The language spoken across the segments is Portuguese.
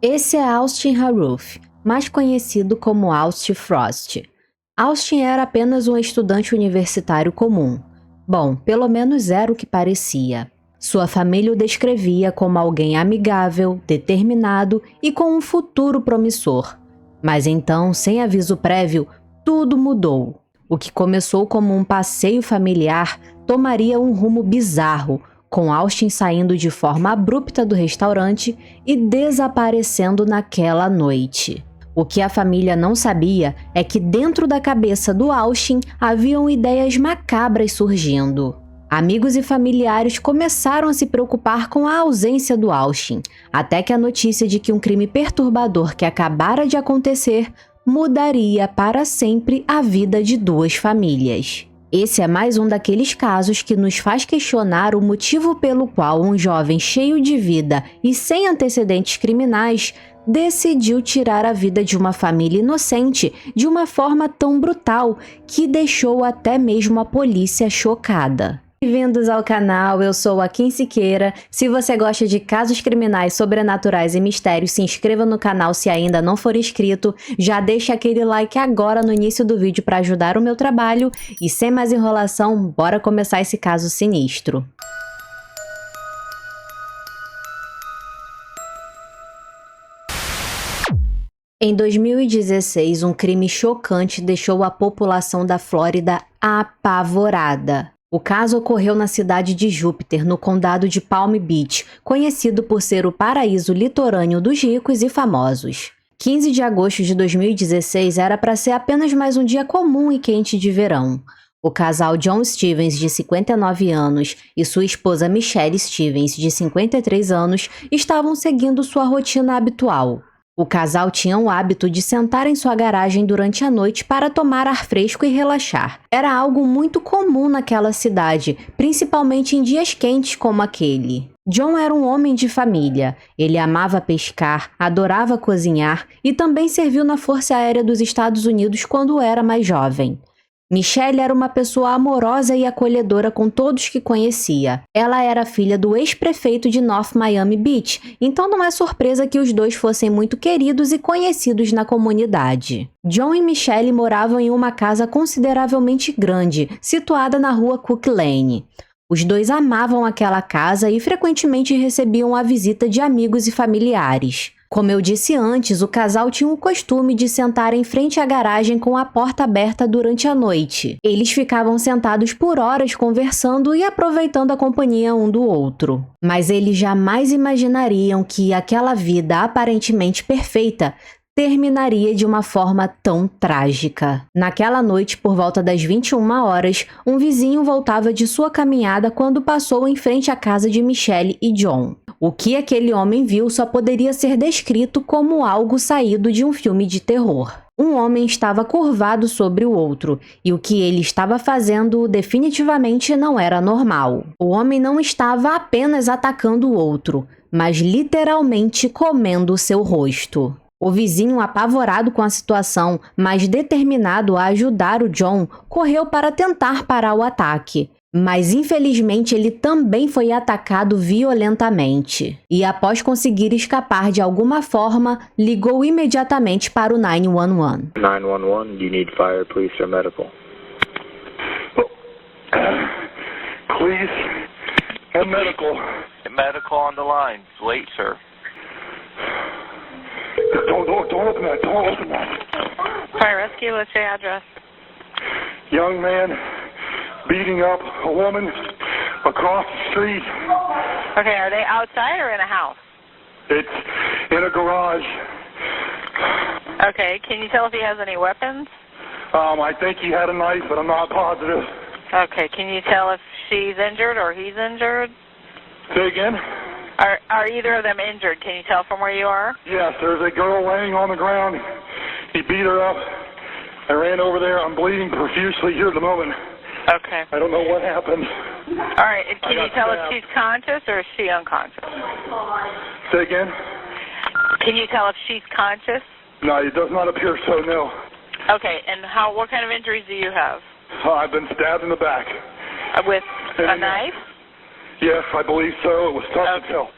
Esse é Austin Harrouff, mais conhecido como Austin Frost. Austin era apenas um estudante universitário comum. Bom, pelo menos era o que parecia. Sua família o descrevia como alguém amigável, determinado e com um futuro promissor. Mas então, sem aviso prévio, tudo mudou. O que começou como um passeio familiar tomaria um rumo bizarro, com Austin saindo de forma abrupta do restaurante e desaparecendo naquela noite. O que a família não sabia é que dentro da cabeça do Austin haviam ideias macabras surgindo. Amigos e familiares começaram a se preocupar com a ausência do Austin, até que a notícia de que um crime perturbador que acabara de acontecer mudaria para sempre a vida de duas famílias. Esse é mais um daqueles casos que nos faz questionar o motivo pelo qual um jovem cheio de vida e sem antecedentes criminais decidiu tirar a vida de uma família inocente de uma forma tão brutal que deixou até mesmo a polícia chocada. Bem-vindos ao canal, eu sou a Kim Siqueira. Se você gosta de casos criminais, sobrenaturais e mistérios, se inscreva no canal se ainda não for inscrito. Já deixa aquele like agora no início do vídeo para ajudar o meu trabalho. E sem mais enrolação, bora começar esse caso sinistro. Em 2016, um crime chocante deixou a população da Flórida apavorada. O caso ocorreu na cidade de Júpiter, no condado de Palm Beach, conhecido por ser o paraíso litorâneo dos ricos e famosos. 15 de agosto de 2016 era para ser apenas mais um dia comum e quente de verão. O casal John Stevens, de 59 anos, e sua esposa Michelle Stevens, de 53 anos, estavam seguindo sua rotina habitual. O casal tinha o hábito de sentar em sua garagem durante a noite para tomar ar fresco e relaxar. Era algo muito comum naquela cidade, principalmente em dias quentes como aquele. John era um homem de família. Ele amava pescar, adorava cozinhar e também serviu na Força Aérea dos Estados Unidos quando era mais jovem. Michelle era uma pessoa amorosa e acolhedora com todos que conhecia. Ela era filha do ex-prefeito de North Miami Beach, então não é surpresa que os dois fossem muito queridos e conhecidos na comunidade. John e Michelle moravam em uma casa consideravelmente grande, situada na rua Cook Lane. Os dois amavam aquela casa e frequentemente recebiam a visita de amigos e familiares. Como eu disse antes, o casal tinha o costume de sentar em frente à garagem com a porta aberta durante a noite. Eles ficavam sentados por horas conversando e aproveitando a companhia um do outro. Mas eles jamais imaginariam que aquela vida aparentemente perfeita terminaria de uma forma tão trágica. Naquela noite, por volta das 21 horas, um vizinho voltava de sua caminhada quando passou em frente à casa de Michelle e John. O que aquele homem viu só poderia ser descrito como algo saído de um filme de terror. Um homem estava curvado sobre o outro, e o que ele estava fazendo definitivamente não era normal. O homem não estava apenas atacando o outro, mas literalmente comendo seu rosto. O vizinho, apavorado com a situação, mas determinado a ajudar o John, correu para tentar parar o ataque. Mas infelizmente ele também foi atacado violentamente. E após conseguir escapar de alguma forma, ligou imediatamente para o 911. 911, do you need fire, police, or medical? Please, and medical. Medical on the line. Wait, sir. Don't open that. Don't open that. Fire rescue, what's your address? Young man beating up a woman across the street. Okay, are they outside or in a house? It's in a garage. Okay, can you tell if he has any weapons? I think he had a knife, but I'm not positive. Okay, can you tell if she's injured or he's injured? Say again? Are either of them injured? Can you tell from where you are? Yes, there's a girl laying on the ground. He beat her up. I ran over there. I'm bleeding profusely here at the moment. Okay. I don't know what happened. All right, and can you tell if she's conscious or is she unconscious? Say again? Can you tell if she's conscious? No, it does not appear so, no. Okay, and what kind of injuries do you have? I've been stabbed in the back. With a knife? Yes, I believe so. It was tough to tell.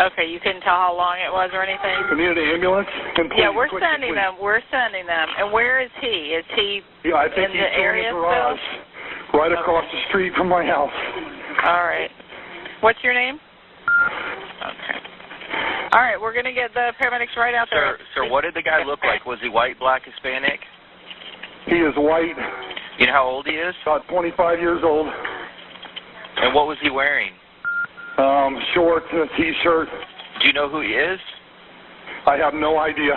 Okay, you couldn't tell how long it was or anything? I needed an ambulance. And please, Yeah, we're quick, sending please. them. We're sending them. And where is he? Is he Yeah, I think in he's the still area in the garage, right across the street from my house. All right. What's your name? Okay. All right, we're going to get the paramedics right out there. Sir, what did the guy look like? Was he white, black, Hispanic? He is white, You know how old he is? about 25 years old, And what was he wearing? shorts and a T-shirt. Do you know who he is? I have no idea.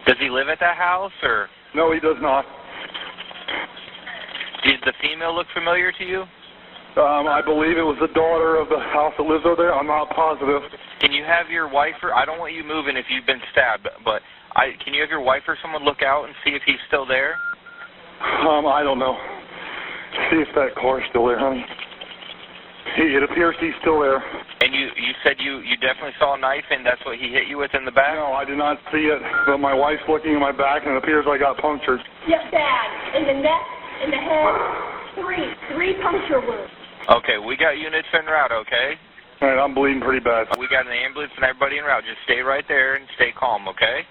Does he live at that house, or No, he does not. did the female look familiar to you? I believe it was the daughter of the house that lives over there. I'm not positive. Can you have your wife or I don't want you moving if you've been stabbed, but can you have your wife or someone look out and see if he's still there? I don't know. See if that car's still there, honey. It appears he's still there. And you said you definitely saw a knife and that's what he hit you with in the back? No, I did not see it, but my wife's looking at my back and it appears I got punctured. Yep, bad. In the neck, in the head, three puncture wounds. Okay, we got units en route, okay? All right, I'm bleeding pretty bad. We got an ambulance and everybody en route. Just stay right there and stay calm, okay?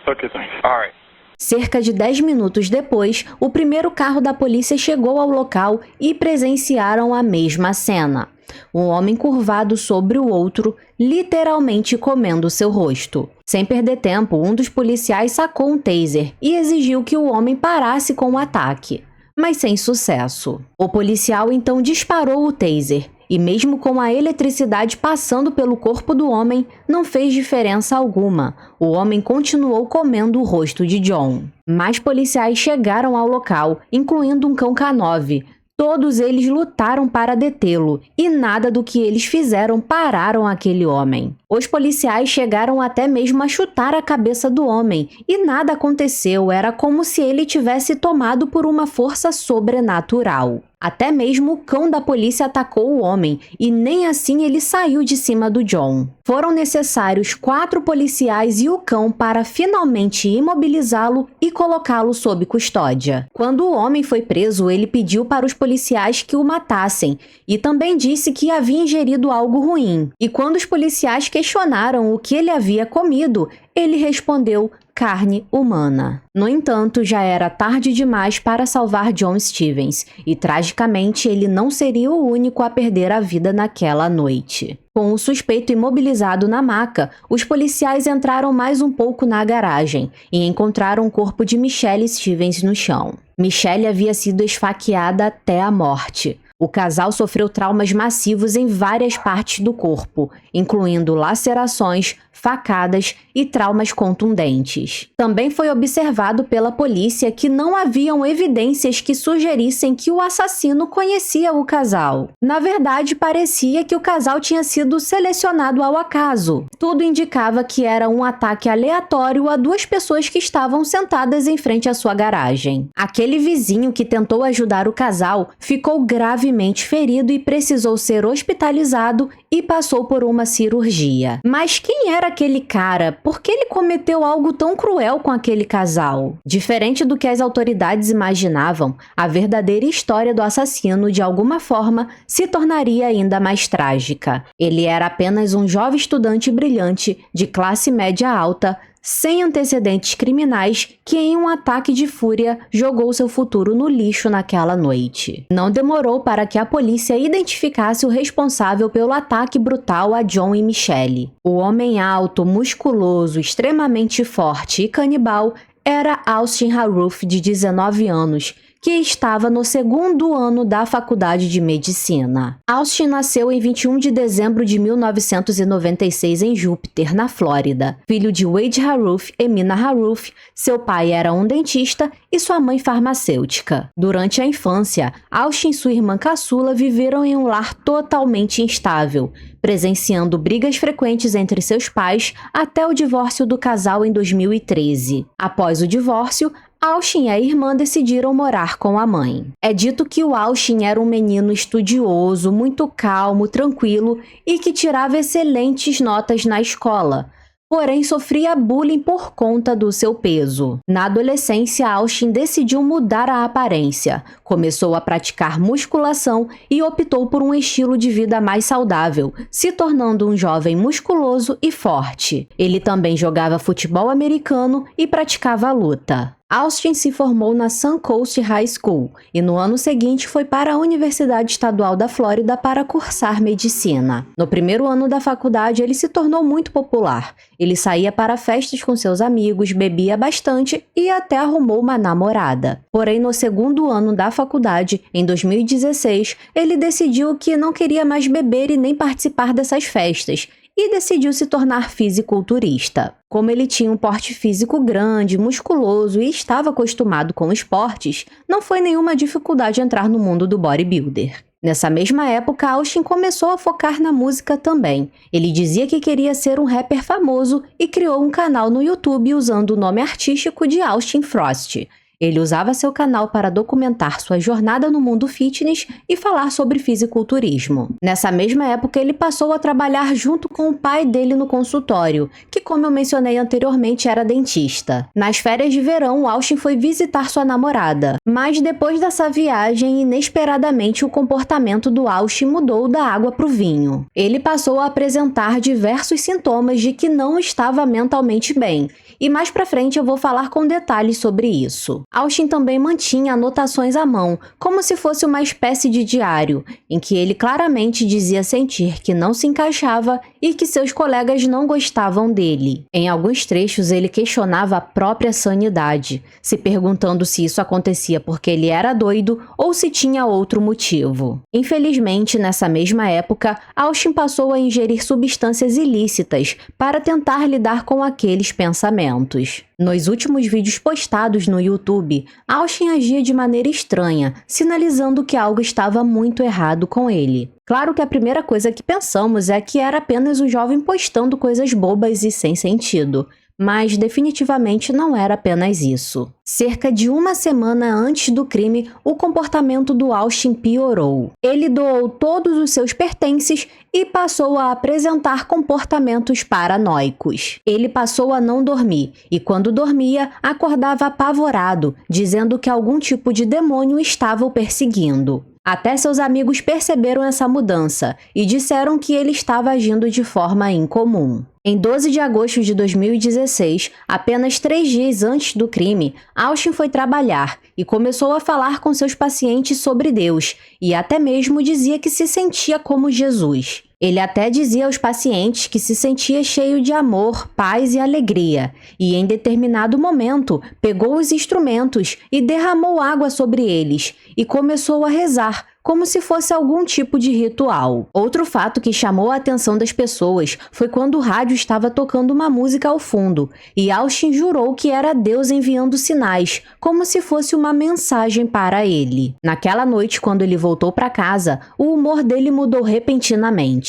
Okay, thanks. All right. Cerca de 10 minutos depois, o primeiro carro da polícia chegou ao local e presenciaram a mesma cena. Um homem curvado sobre o outro, literalmente comendo seu rosto. Sem perder tempo, um dos policiais sacou um taser e exigiu que o homem parasse com o ataque, mas sem sucesso. O policial então disparou o taser e, mesmo com a eletricidade passando pelo corpo do homem, não fez diferença alguma. O homem continuou comendo o rosto de John. Mais policiais chegaram ao local, incluindo um cão K9. Todos eles lutaram para detê-lo, e nada do que eles fizeram pararam aquele homem. Os policiais chegaram até mesmo a chutar a cabeça do homem, e nada aconteceu, era como se ele tivesse tomado por uma força sobrenatural. Até mesmo o cão da polícia atacou o homem, e nem assim ele saiu de cima do John. Foram necessários 4 policiais e o cão para finalmente imobilizá-lo e colocá-lo sob custódia. Quando o homem foi preso, ele pediu para os policiais que o matassem, e também disse que havia ingerido algo ruim. E quando os policiais questionaram o que ele havia comido, ele respondeu: carne humana. No entanto, já era tarde demais para salvar John Stevens, e tragicamente ele não seria o único a perder a vida naquela noite. Com o suspeito imobilizado na maca, os policiais entraram mais um pouco na garagem e encontraram o corpo de Michelle Stevens no chão. Michelle havia sido esfaqueada até a morte. O casal sofreu traumas massivos em várias partes do corpo, incluindo lacerações, facadas e traumas contundentes. Também foi observado pela polícia que não haviam evidências que sugerissem que o assassino conhecia o casal. Na verdade, parecia que o casal tinha sido selecionado ao acaso. Tudo indicava que era um ataque aleatório a 2 pessoas que estavam sentadas em frente à sua garagem. Aquele vizinho que tentou ajudar o casal ficou gravemente ferido e precisou ser hospitalizado e passou por uma cirurgia. Mas quem era aquele cara? Por que ele cometeu algo tão cruel com aquele casal? Diferente do que as autoridades imaginavam, a verdadeira história do assassino, de alguma forma, se tornaria ainda mais trágica. Ele era apenas um jovem estudante brilhante, de classe média alta, sem antecedentes criminais, que em um ataque de fúria jogou seu futuro no lixo naquela noite. Não demorou para que a polícia identificasse o responsável pelo ataque brutal a John e Michelle. O homem alto, musculoso, extremamente forte e canibal era Austin Harrouff, de 19 anos, que estava no 2º ano da faculdade de medicina. Austin nasceu em 21 de dezembro de 1996 em Júpiter, na Flórida. Filho de Wade Harrouff e Mina Harrouff, seu pai era um dentista e sua mãe farmacêutica. Durante a infância, Austin e sua irmã caçula viveram em um lar totalmente instável, presenciando brigas frequentes entre seus pais até o divórcio do casal em 2013. Após o divórcio, Austin e a irmã decidiram morar com a mãe. É dito que o Austin era um menino estudioso, muito calmo, tranquilo e que tirava excelentes notas na escola. porém sofria bullying por conta do seu peso. Na adolescência, Austin decidiu mudar a aparência, começou a praticar musculação e optou por um estilo de vida mais saudável, se tornando um jovem musculoso e forte. Ele também jogava futebol americano e praticava luta. Austin se formou na Suncoast High School e no ano seguinte foi para a Universidade Estadual da Flórida para cursar medicina. No primeiro ano da faculdade, ele se tornou muito popular. Ele saía para festas com seus amigos, bebia bastante e até arrumou uma namorada. Porém, no segundo ano da faculdade, em 2016, ele decidiu que não queria mais beber e nem participar dessas festas e decidiu se tornar fisiculturista. Como ele tinha um porte físico grande, musculoso e estava acostumado com esportes, não foi nenhuma dificuldade entrar no mundo do bodybuilder. Nessa mesma época, Austin começou a focar na música também. Ele dizia que queria ser um rapper famoso e criou um canal no YouTube usando o nome artístico de Austin Frost. Ele usava seu canal para documentar sua jornada no mundo fitness e falar sobre fisiculturismo. Nessa mesma época, ele passou a trabalhar junto com o pai dele no consultório, que, como eu mencionei anteriormente, era dentista. Nas férias de verão, Austin foi visitar sua namorada, mas depois dessa viagem, inesperadamente, o comportamento do Austin mudou da água para o vinho. Ele passou a apresentar diversos sintomas de que não estava mentalmente bem, e mais pra frente eu vou falar com detalhes sobre isso. Austin também mantinha anotações à mão, como se fosse uma espécie de diário, em que ele claramente dizia sentir que não se encaixava e que seus colegas não gostavam dele. Em alguns trechos ele questionava a própria sanidade, se perguntando se isso acontecia porque ele era doido ou se tinha outro motivo. Infelizmente, nessa mesma época, Austin passou a ingerir substâncias ilícitas para tentar lidar com aqueles pensamentos. Nos últimos vídeos postados no YouTube, Austin agia de maneira estranha, sinalizando que algo estava muito errado com ele. Claro que a primeira coisa que pensamos é que era apenas um jovem postando coisas bobas e sem sentido. Mas definitivamente não era apenas isso. Cerca de uma semana antes do crime, o comportamento do Austin piorou. Ele doou todos os seus pertences e passou a apresentar comportamentos paranoicos. Ele passou a não dormir e, quando dormia, acordava apavorado, dizendo que algum tipo de demônio estava o perseguindo. Até seus amigos perceberam essa mudança e disseram que ele estava agindo de forma incomum. Em 12 de agosto de 2016, apenas 3 dias antes do crime, Austin foi trabalhar e começou a falar com seus pacientes sobre Deus e até mesmo dizia que se sentia como Jesus. Ele até dizia aos pacientes que se sentia cheio de amor, paz e alegria, e em determinado momento pegou os instrumentos e derramou água sobre eles e começou a rezar, como se fosse algum tipo de ritual. Outro fato que chamou a atenção das pessoas foi quando o rádio estava tocando uma música ao fundo, e Austin jurou que era Deus enviando sinais, como se fosse uma mensagem para ele. Naquela noite, quando ele voltou para casa, o humor dele mudou repentinamente.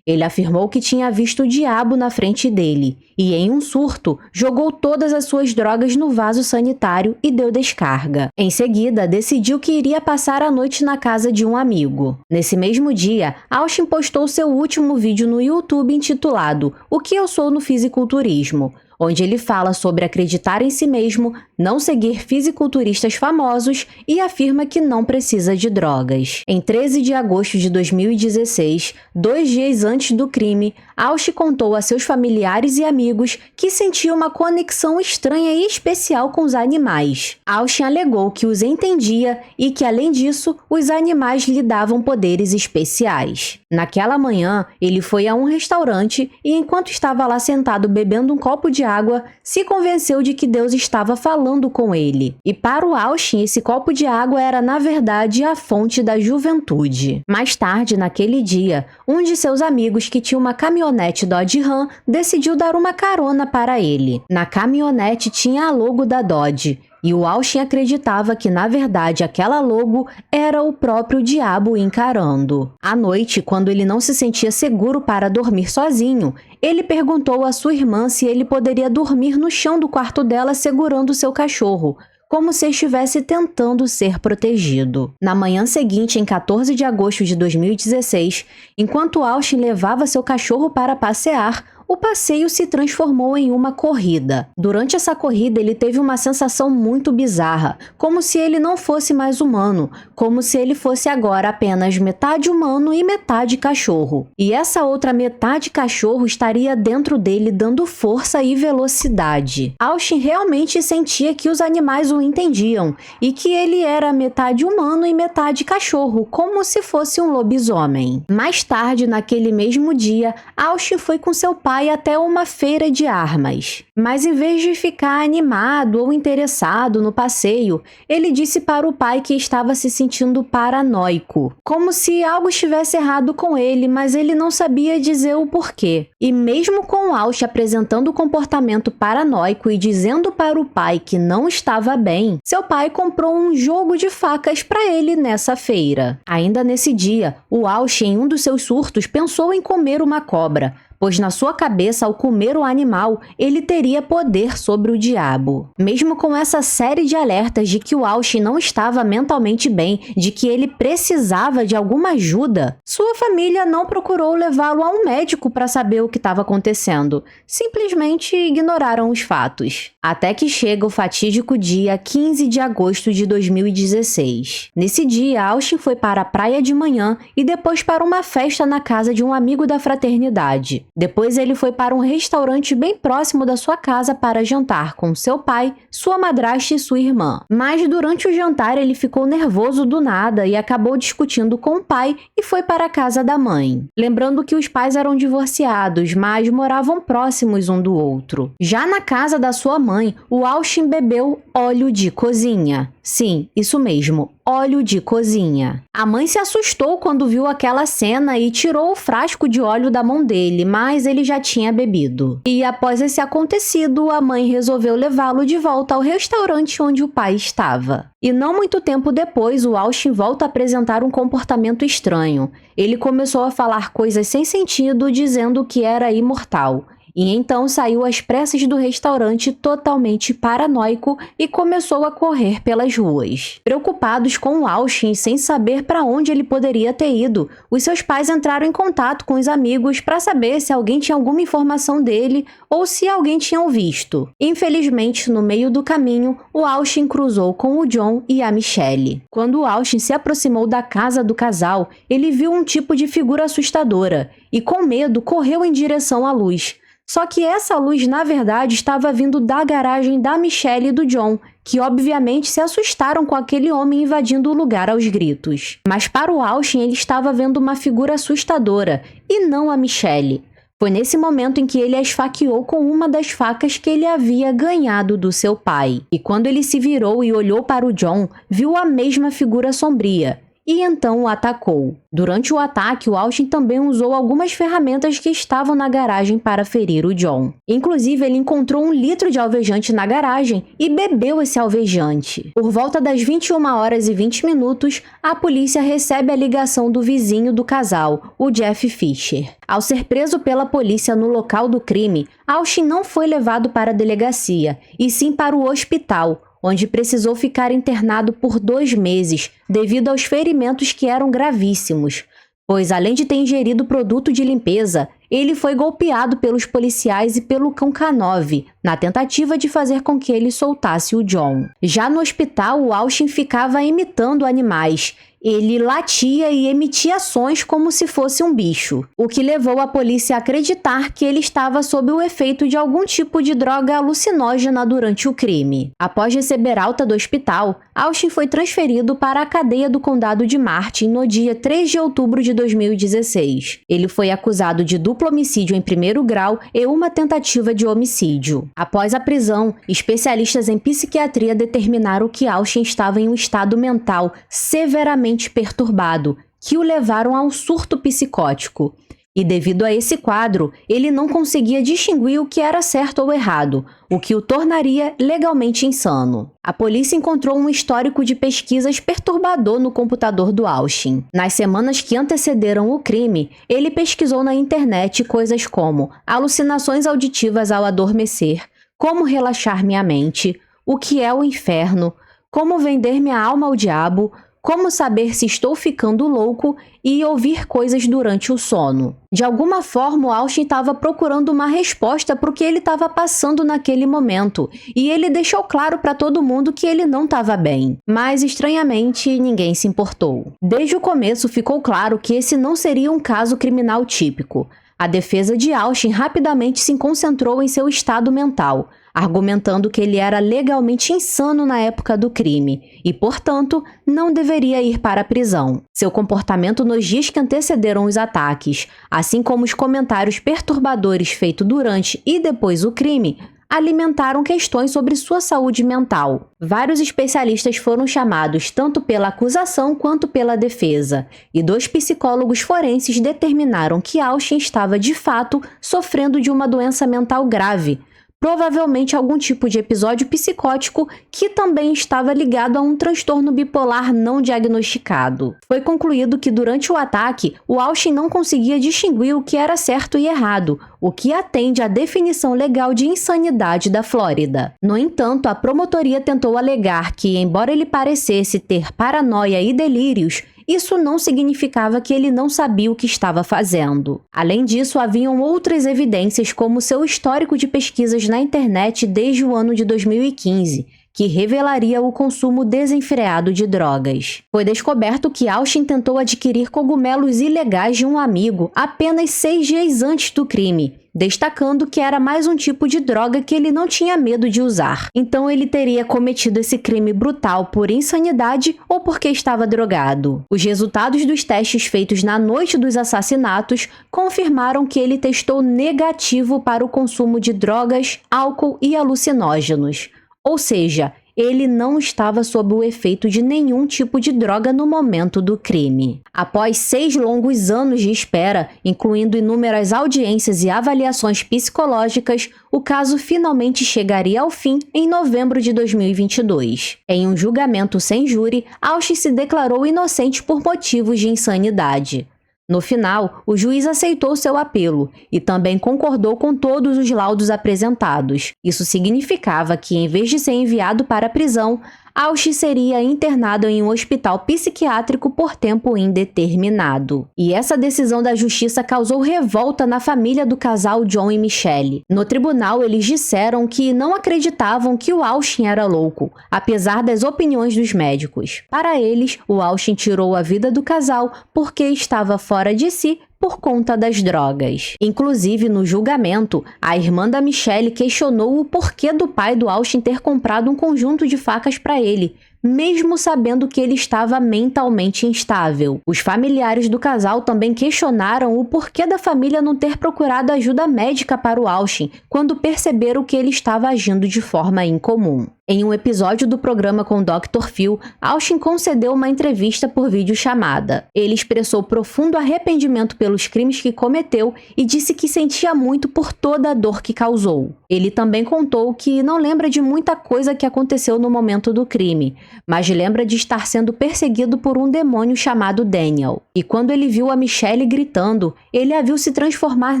Ele afirmou que tinha visto o diabo na frente dele e, em um surto, jogou todas as suas drogas no vaso sanitário e deu descarga. Em seguida, decidiu que iria passar a noite na casa de um amigo. Nesse mesmo dia, Austin postou seu último vídeo no YouTube intitulado "O que eu sou no fisiculturismo?", onde ele fala sobre acreditar em si mesmo, não seguir fisiculturistas famosos e afirma que não precisa de drogas. Em 13 de agosto de 2016, 2 dias antes do crime, Austin contou a seus familiares e amigos que sentia uma conexão estranha e especial com os animais. Austin alegou que os entendia e que, além disso, os animais lhe davam poderes especiais. Naquela manhã, ele foi a um restaurante e, enquanto estava lá sentado bebendo um copo de água, se convenceu de que Deus estava falando com ele. E para o Austin, esse copo de água era, na verdade, a fonte da juventude. Mais tarde, naquele dia, um de seus amigos que tinha uma caminhonete Dodge Ram decidiu dar uma carona para ele. Na caminhonete tinha a logo da Dodge, e o Austin acreditava que, na verdade, aquela logo era o próprio diabo encarando. À noite, quando ele não se sentia seguro para dormir sozinho, ele perguntou à sua irmã se ele poderia dormir no chão do quarto dela segurando seu cachorro, como se estivesse tentando ser protegido. Na manhã seguinte, em 14 de agosto de 2016, enquanto Austin levava seu cachorro para passear, o passeio se transformou em uma corrida. Durante essa corrida, ele teve uma sensação muito bizarra, como se ele não fosse mais humano, como se ele fosse agora apenas metade humano e metade cachorro. E essa outra metade cachorro estaria dentro dele dando força e velocidade. Austin realmente sentia que os animais o entendiam e que ele era metade humano e metade cachorro, como se fosse um lobisomem. Mais tarde, naquele mesmo dia, Austin foi com seu pai até uma feira de armas. Mas em vez de ficar animado ou interessado no passeio, ele disse para o pai que estava se sentindo paranoico, como se algo estivesse errado com ele, mas ele não sabia dizer o porquê. E mesmo com Austin apresentando comportamento paranoico e dizendo para o pai que não estava bem, seu pai comprou um jogo de facas para ele nessa feira. Ainda nesse dia, o Austin, em um dos seus surtos, pensou em comer uma cobra, pois na sua cabeça, ao comer o animal, ele teria poder sobre o diabo. Mesmo com essa série de alertas de que o Austin não estava mentalmente bem, de que ele precisava de alguma ajuda, sua família não procurou levá-lo a um médico para saber o que estava acontecendo. Simplesmente ignoraram os fatos. Até que chega o fatídico dia 15 de agosto de 2016. Nesse dia, Austin foi para a praia de manhã e depois para uma festa na casa de um amigo da fraternidade. Depois ele foi para um restaurante bem próximo da sua casa para jantar com seu pai, sua madrasta e sua irmã. Mas durante o jantar ele ficou nervoso do nada e acabou discutindo com o pai e foi para a casa da mãe. Lembrando que os pais eram divorciados, mas moravam próximos um do outro. Já na casa da sua mãe, o Austin bebeu óleo de cozinha. Sim, isso mesmo, óleo de cozinha. A mãe se assustou quando viu aquela cena e tirou o frasco de óleo da mão dele, mas ele já tinha bebido. E após esse acontecido, a mãe resolveu levá-lo de volta ao restaurante onde o pai estava. E não muito tempo depois, o Austin volta a apresentar um comportamento estranho. Ele começou a falar coisas sem sentido, dizendo que era imortal. E então saiu às pressas do restaurante totalmente paranoico e começou a correr pelas ruas. Preocupados com o Austin e sem saber para onde ele poderia ter ido, os seus pais entraram em contato com os amigos para saber se alguém tinha alguma informação dele ou se alguém tinha o visto. Infelizmente, no meio do caminho, o Austin cruzou com o John e a Michelle. Quando o Austin se aproximou da casa do casal, ele viu um tipo de figura assustadora e, com medo, correu em direção à luz. Só que essa luz, na verdade, estava vindo da garagem da Michelle e do John, que obviamente se assustaram com aquele homem invadindo o lugar aos gritos. Mas para o Austin, ele estava vendo uma figura assustadora, e não a Michelle. Foi nesse momento em que ele a esfaqueou com uma das facas que ele havia ganhado do seu pai. E quando ele se virou e olhou para o John, viu a mesma figura sombria. E então o atacou. Durante o ataque, o Austin também usou algumas ferramentas que estavam na garagem para ferir o John. Inclusive, ele encontrou 1 litro de alvejante na garagem e bebeu esse alvejante. Por volta das 21h20, a polícia recebe a ligação do vizinho do casal, o Jeff Fisher. Ao ser preso pela polícia no local do crime, Austin não foi levado para a delegacia, e sim para o hospital, onde precisou ficar internado por 2 meses devido aos ferimentos que eram gravíssimos, pois além de ter ingerido produto de limpeza, ele foi golpeado pelos policiais e pelo cão K9, na tentativa de fazer com que ele soltasse o John. Já no hospital, o Austin ficava imitando animais. Ele latia e emitia sons como se fosse um bicho, o que levou a polícia a acreditar que ele estava sob o efeito de algum tipo de droga alucinógena durante o crime. Após receber alta do hospital, Austin foi transferido para a cadeia do condado de Martin no dia 3 de outubro de 2016. Ele foi acusado de duplo homicídio em 1º grau e uma tentativa de homicídio. Após a prisão, especialistas em psiquiatria determinaram que Austin estava em um estado mental severamente perturbado, que o levaram a um surto psicótico. E devido a esse quadro, ele não conseguia distinguir o que era certo ou errado, o que o tornaria legalmente insano. A polícia encontrou um histórico de pesquisas perturbador no computador do Austin. Nas semanas que antecederam o crime, ele pesquisou na internet coisas como alucinações auditivas ao adormecer, como relaxar minha mente, o que é o inferno, como vender minha alma ao diabo, como saber se estou ficando louco e ouvir coisas durante o sono. De alguma forma, o Austin estava procurando uma resposta para o que ele estava passando naquele momento, e ele deixou claro para todo mundo que ele não estava bem. Mas, estranhamente, ninguém se importou. Desde o começo ficou claro que esse não seria um caso criminal típico. A defesa de Austin rapidamente se concentrou em seu estado mental, argumentando que ele era legalmente insano na época do crime e, portanto, não deveria ir para a prisão. Seu comportamento nos dias que antecederam os ataques, assim como os comentários perturbadores feitos durante e depois do crime, alimentaram questões sobre sua saúde mental. Vários especialistas foram chamados tanto pela acusação quanto pela defesa, e 2 psicólogos forenses determinaram que Austin estava de fato sofrendo de uma doença mental grave, provavelmente algum tipo de episódio psicótico que também estava ligado a um transtorno bipolar não diagnosticado. Foi concluído que durante o ataque, o Austin não conseguia distinguir o que era certo e errado, o que atende à definição legal de insanidade da Flórida. No entanto, a promotoria tentou alegar que, embora ele parecesse ter paranoia e delírios, isso não significava que ele não sabia o que estava fazendo. Além disso, haviam outras evidências, como seu histórico de pesquisas na internet desde o ano de 2015, que revelaria o consumo desenfreado de drogas. Foi descoberto que Austin tentou adquirir cogumelos ilegais de um amigo apenas 6 dias antes do crime, destacando que era mais um tipo de droga que ele não tinha medo de usar. Então ele teria cometido esse crime brutal por insanidade ou porque estava drogado. Os resultados dos testes feitos na noite dos assassinatos confirmaram que ele testou negativo para o consumo de drogas, álcool e alucinógenos. Ou seja, ele não estava sob o efeito de nenhum tipo de droga no momento do crime. Após 6 longos anos de espera, incluindo inúmeras audiências e avaliações psicológicas, o caso finalmente chegaria ao fim em novembro de 2022. Em um julgamento sem júri, Austin se declarou inocente por motivos de insanidade. No final, o juiz aceitou seu apelo e também concordou com todos os laudos apresentados. Isso significava que, em vez de ser enviado para a prisão, Austin seria internado em um hospital psiquiátrico por tempo indeterminado. E essa decisão da justiça causou revolta na família do casal John e Michelle. No tribunal, eles disseram que não acreditavam que o Austin era louco, apesar das opiniões dos médicos. Para eles, o Austin tirou a vida do casal porque estava fora de si por conta das drogas. Inclusive, no julgamento, a irmã da Michelle questionou o porquê do pai do Austin ter comprado um conjunto de facas para ele, mesmo sabendo que ele estava mentalmente instável. Os familiares do casal também questionaram o porquê da família não ter procurado ajuda médica para o Austin quando perceberam que ele estava agindo de forma incomum. Em um episódio do programa com Dr. Phil, Austin concedeu uma entrevista por videochamada. Ele expressou profundo arrependimento pelos crimes que cometeu e disse que sentia muito por toda a dor que causou. Ele também contou que não lembra de muita coisa que aconteceu no momento do crime, mas lembra de estar sendo perseguido por um demônio chamado Daniel. E quando ele viu a Michelle gritando, ele a viu se transformar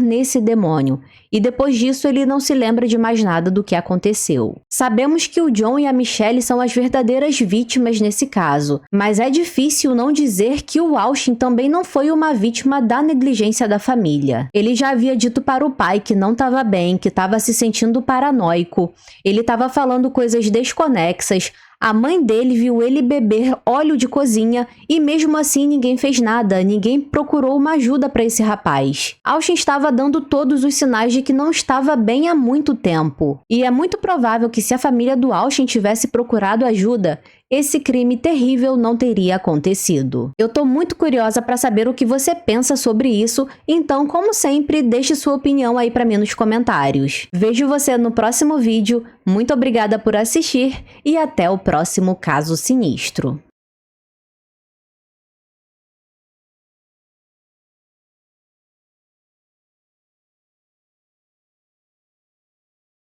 nesse demônio. E depois disso ele não se lembra de mais nada do que aconteceu. Sabemos que o John e a Michelle são as verdadeiras vítimas nesse caso, mas é difícil não dizer que o Austin também não foi uma vítima da negligência da família. Ele já havia dito para o pai que não estava bem, que estava se sentindo paranoico, ele estava falando coisas desconexas. A mãe dele viu ele beber óleo de cozinha e mesmo assim ninguém fez nada, ninguém procurou uma ajuda para esse rapaz. Austin estava dando todos os sinais de que não estava bem há muito tempo. E é muito provável que se a família do Austin tivesse procurado ajuda, esse crime terrível não teria acontecido. Eu tô muito curiosa para saber o que você pensa sobre isso, então, como sempre, deixe sua opinião aí para mim nos comentários. Vejo você no próximo vídeo, muito obrigada por assistir e até o próximo Caso Sinistro.